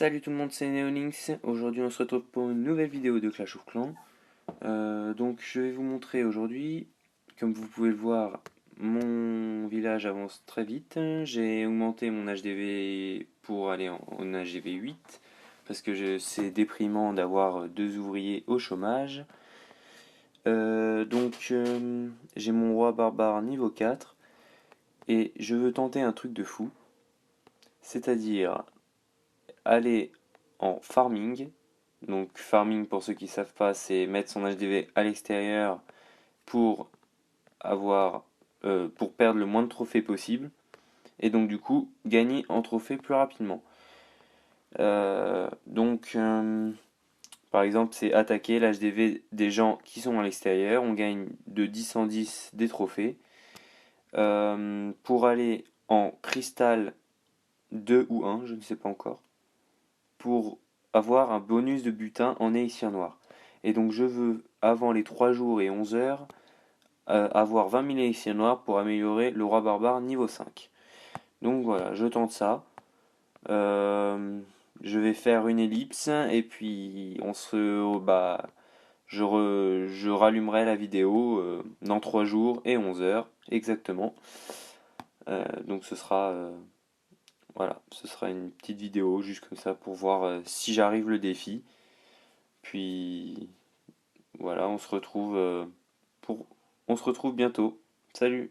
Salut tout le monde, c'est Neonix. Aujourd'hui, on se retrouve pour une nouvelle vidéo de Clash of Clans. Donc, je vais vous montrer aujourd'hui, comme vous pouvez le voir, mon village avance très vite. J'ai augmenté mon HDV pour aller en HDV 8 parce que c'est déprimant d'avoir deux ouvriers au chômage. J'ai mon roi barbare niveau 4 et je veux tenter un truc de fou, c'est-à-dire aller en farming. Donc farming, pour ceux qui ne savent pas, c'est mettre son HDV à l'extérieur pour pour perdre le moins de trophées possible et donc du coup gagner en trophées plus rapidement. Par exemple, c'est attaquer l'HDV des gens qui sont à l'extérieur. On gagne de 10 en 10 des trophées. Pour aller en cristal 2 ou 1, je ne sais pas encore, pour avoir un bonus de butin en élixir noir. Et donc je veux, avant les 3 jours et 11 heures, avoir 20 000 élixirs noirs pour améliorer le roi barbare niveau 5. Donc voilà, je tente ça. Je vais faire une ellipse et puis je rallumerai la vidéo dans 3 jours et 11 heures exactement. Donc ce sera une petite vidéo juste comme ça pour voir si j'arrive le défi. Puis voilà, pour... on se retrouve bientôt. Salut!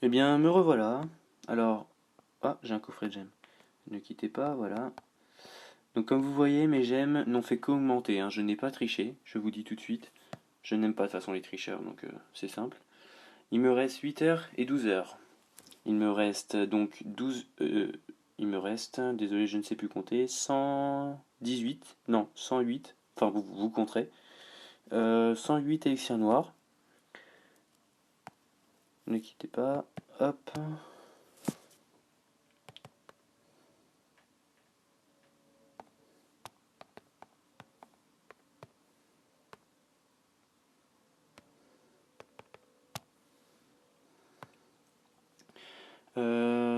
Eh bien, me revoilà. Alors, j'ai un coffret de gemmes. Ne quittez pas, voilà. Donc, comme vous voyez, mes gemmes n'ont fait qu'augmenter, hein. Je n'ai pas triché, je vous dis tout de suite. Je n'aime pas de toute façon les tricheurs, donc c'est simple. Il me reste 8 heures et 12 heures. Il me reste donc 12. Il me reste, désolé, je ne sais plus compter, 118, non, 108, enfin vous compterez. 108 élixirs noirs. Ne quittez pas, hop.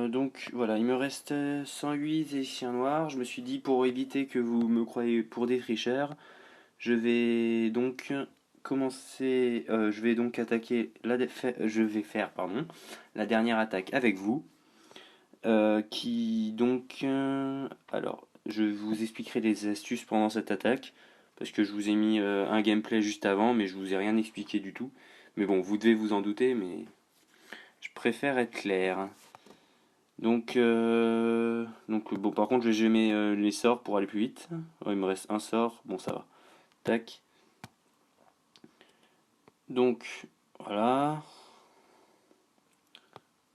Donc voilà, il me reste 108 élixirs noirs. Je me suis dit, pour éviter que vous me croyez pour des tricheurs, je vais donc je vais donc attaquer je vais faire la dernière attaque avec vous. Alors, je vous expliquerai les astuces pendant cette attaque, parce que je vous ai mis un gameplay juste avant, mais je vous ai rien expliqué du tout. Mais bon, vous devez vous en douter, mais je préfère être clair. Bon, par contre, je mets les sorts pour aller plus vite. Oh, il me reste un sort, bon, ça va. Tac. Donc, voilà.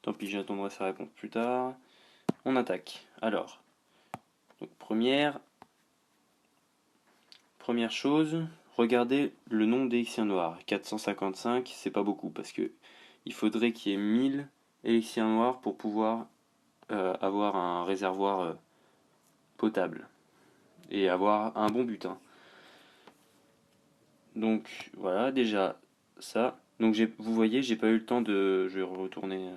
Tant pis, j'attendrai sa réponse plus tard. On attaque. Alors, donc, première chose, regardez le nombre d'élixirs noirs. 455, c'est pas beaucoup, parce que il faudrait qu'il y ait 1000 élixirs noirs pour pouvoir avoir un réservoir potable et avoir un bon butin. Donc voilà, déjà ça. Donc vous voyez, j'ai pas eu le temps de. Je vais retourner.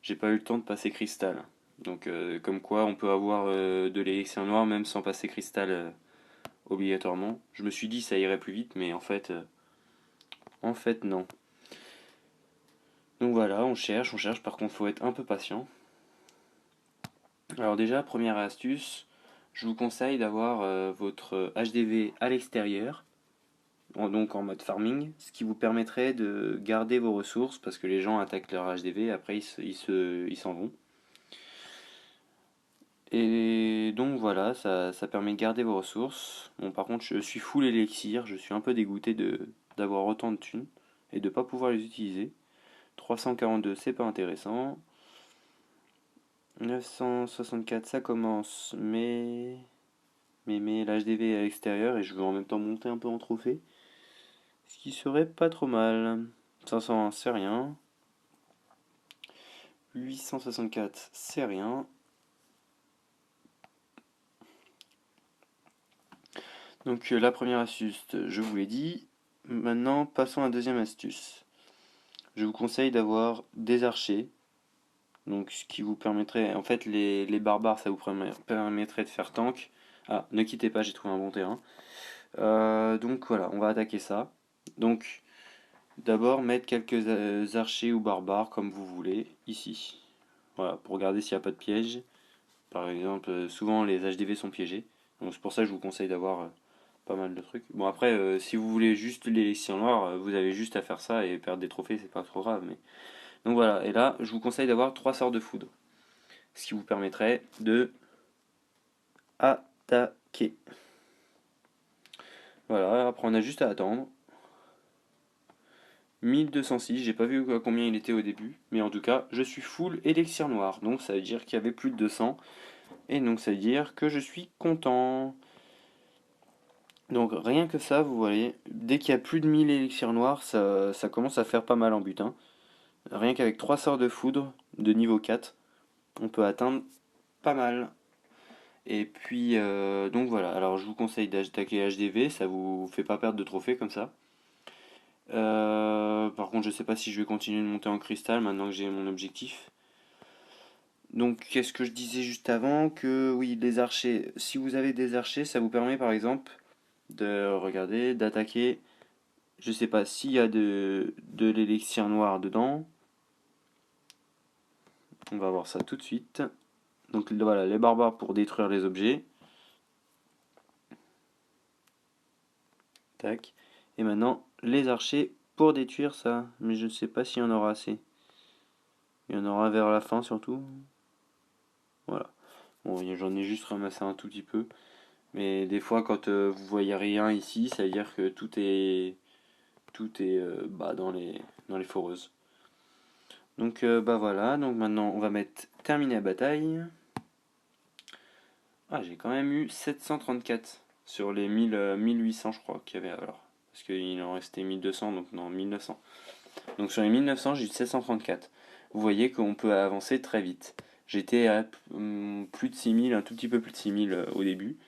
J'ai pas eu le temps de passer cristal. Donc comme quoi on peut avoir de l'élixir noir même sans passer cristal obligatoirement. Je me suis dit ça irait plus vite, mais en fait non. Donc voilà, on cherche. Par contre, faut être un peu patient. Alors déjà, première astuce, je vous conseille d'avoir votre HDV à l'extérieur, donc en mode farming, ce qui vous permettrait de garder vos ressources parce que les gens attaquent leur HDV, après ils s'en vont. Et donc voilà, ça permet de garder vos ressources. Bon, par contre, je suis full élixir, je suis un peu dégoûté d'avoir autant de thunes et de pas pouvoir les utiliser. 342, c'est pas intéressant. 964, ça commence, mais l'HDV est à l'extérieur et je veux en même temps monter un peu en trophée. Ce qui serait pas trop mal. 501, c'est rien. 864, c'est rien. Donc la première astuce, je vous l'ai dit. Maintenant, passons à la deuxième astuce. Je vous conseille d'avoir des archers. Donc ce qui vous permettrait, en fait les barbares, ça vous permettrait de faire tank. Ah, ne quittez pas, j'ai trouvé un bon terrain. Donc voilà, on va attaquer ça. Donc d'abord mettre quelques archers ou barbares comme vous voulez, ici. Voilà, pour regarder s'il n'y a pas de piège. Par exemple, souvent les HDV sont piégés. Donc c'est pour ça que je vous conseille d'avoir pas mal de trucs. Bon après, si vous voulez juste l'élixir noir, vous avez juste à faire ça et perdre des trophées, c'est pas trop grave. Mais... Donc voilà, et là, je vous conseille d'avoir 3 sorts de foudre. Ce qui vous permettrait de attaquer. Voilà, après on a juste à attendre. 1206, j'ai pas vu à combien il était au début, mais en tout cas, je suis full élixir noir, donc ça veut dire qu'il y avait plus de 200, et donc ça veut dire que je suis content. Donc rien que ça, vous voyez, dès qu'il y a plus de 1000 élixirs noirs, ça commence à faire pas mal en butin. Rien qu'avec 3 sorts de foudre de niveau 4, on peut atteindre pas mal. Et puis, donc voilà, alors je vous conseille d'attaquer HDV, ça vous fait pas perdre de trophées comme ça. Par contre, je sais pas si je vais continuer de monter en cristal maintenant que j'ai mon objectif. Donc, qu'est-ce que je disais juste avant? Que oui, les archers, si vous avez des archers, ça vous permet par exemple de regarder, d'attaquer. Je sais pas s'il y a de l'élixir noir dedans. On va voir ça tout de suite. Donc voilà, les barbares pour détruire les objets. Tac. Et maintenant, les archers pour détruire ça. Mais je ne sais pas s'il y en aura assez. Il y en aura vers la fin surtout. Voilà. Bon, j'en ai juste ramassé un tout petit peu. Mais des fois, quand vous voyez rien ici, ça veut dire que tout est bah, dans les foreuses. Donc bah voilà, donc maintenant on va mettre terminer la bataille. Ah, j'ai quand même eu 734 sur les 1800 je crois qu'il y avait alors. Parce qu'il en restait 1200, donc non, 1900. Donc sur les 1900, j'ai eu 734. Vous voyez qu'on peut avancer très vite. J'étais à plus de 6000, un tout petit peu plus de 6000 au début.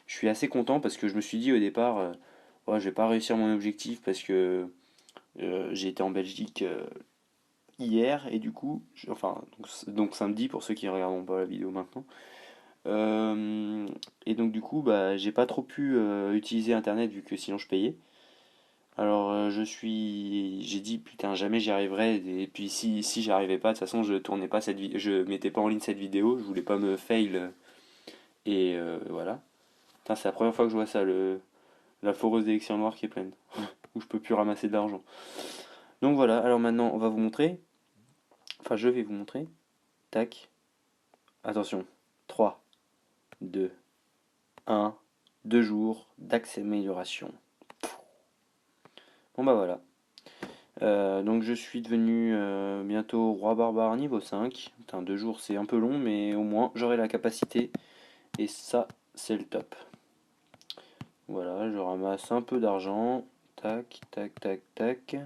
Je suis assez content parce que je me suis dit au départ, ouais, je vais pas réussir mon objectif parce que j'ai été en Belgique hier et du coup, enfin, donc samedi pour ceux qui ne regarderont pas la vidéo maintenant. Euh, et donc du coup, bah, j'ai pas trop pu utiliser Internet vu que sinon je payais. Alors j'ai dit putain jamais j'y arriverai et puis si j'y arrivais pas de toute façon je tournais pas cette vidéo, je mettais pas en ligne cette vidéo, je voulais pas me fail et voilà. Putain, c'est la première fois que je vois ça, la foreuse d'élection noire qui est pleine, où je peux plus ramasser de l'argent. Donc voilà, alors maintenant on va vous montrer, enfin je vais vous montrer, tac, attention, 3, 2, 1, 2 jours d'amélioration. Bon bah voilà. Donc je suis devenu bientôt roi barbare niveau 5. Putain, 2 jours c'est un peu long, mais au moins j'aurai la capacité. Et ça, c'est le top. Voilà, je ramasse un peu d'argent. Tac, tac, tac, tac.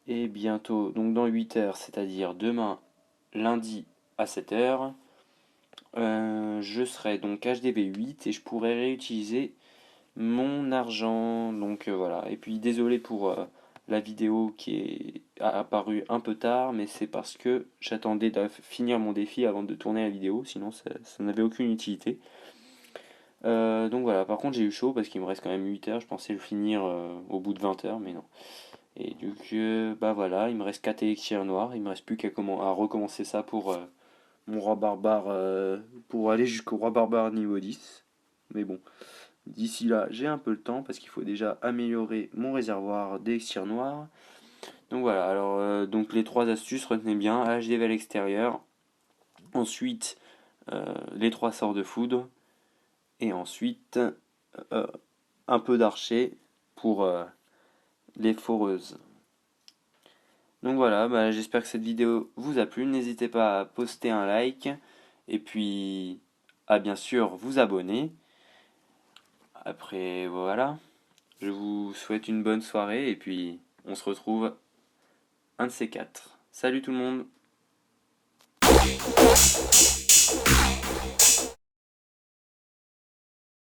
Et bientôt, donc dans 8 heures, c'est-à-dire demain, lundi à 7 heures, je serai donc HDV 8 et je pourrai réutiliser mon argent. Donc voilà. Et puis désolé pour la vidéo a apparu un peu tard, mais c'est parce que j'attendais de finir mon défi avant de tourner la vidéo, sinon ça n'avait aucune utilité. Donc voilà, par contre j'ai eu chaud parce qu'il me reste quand même 8 heures, je pensais le finir au bout de 20 heures, mais non. Et donc bah voilà, il me reste 4 élixirs noirs, il me reste plus à recommencer ça pour mon roi barbare, pour aller jusqu'au roi barbare niveau 10. Mais bon. D'ici là, j'ai un peu le temps parce qu'il faut déjà améliorer mon réservoir d'élixir noir. Donc voilà, alors donc les trois astuces, retenez bien, HDV à l'extérieur. Ensuite, les 3 sorts de foudre, et ensuite un peu d'archer pour les foreuses. Donc voilà, j'espère que cette vidéo vous a plu. N'hésitez pas à poster un like et puis à bien sûr vous abonner. Après voilà, je vous souhaite une bonne soirée et puis on se retrouve un de ces quatre. Salut tout le monde!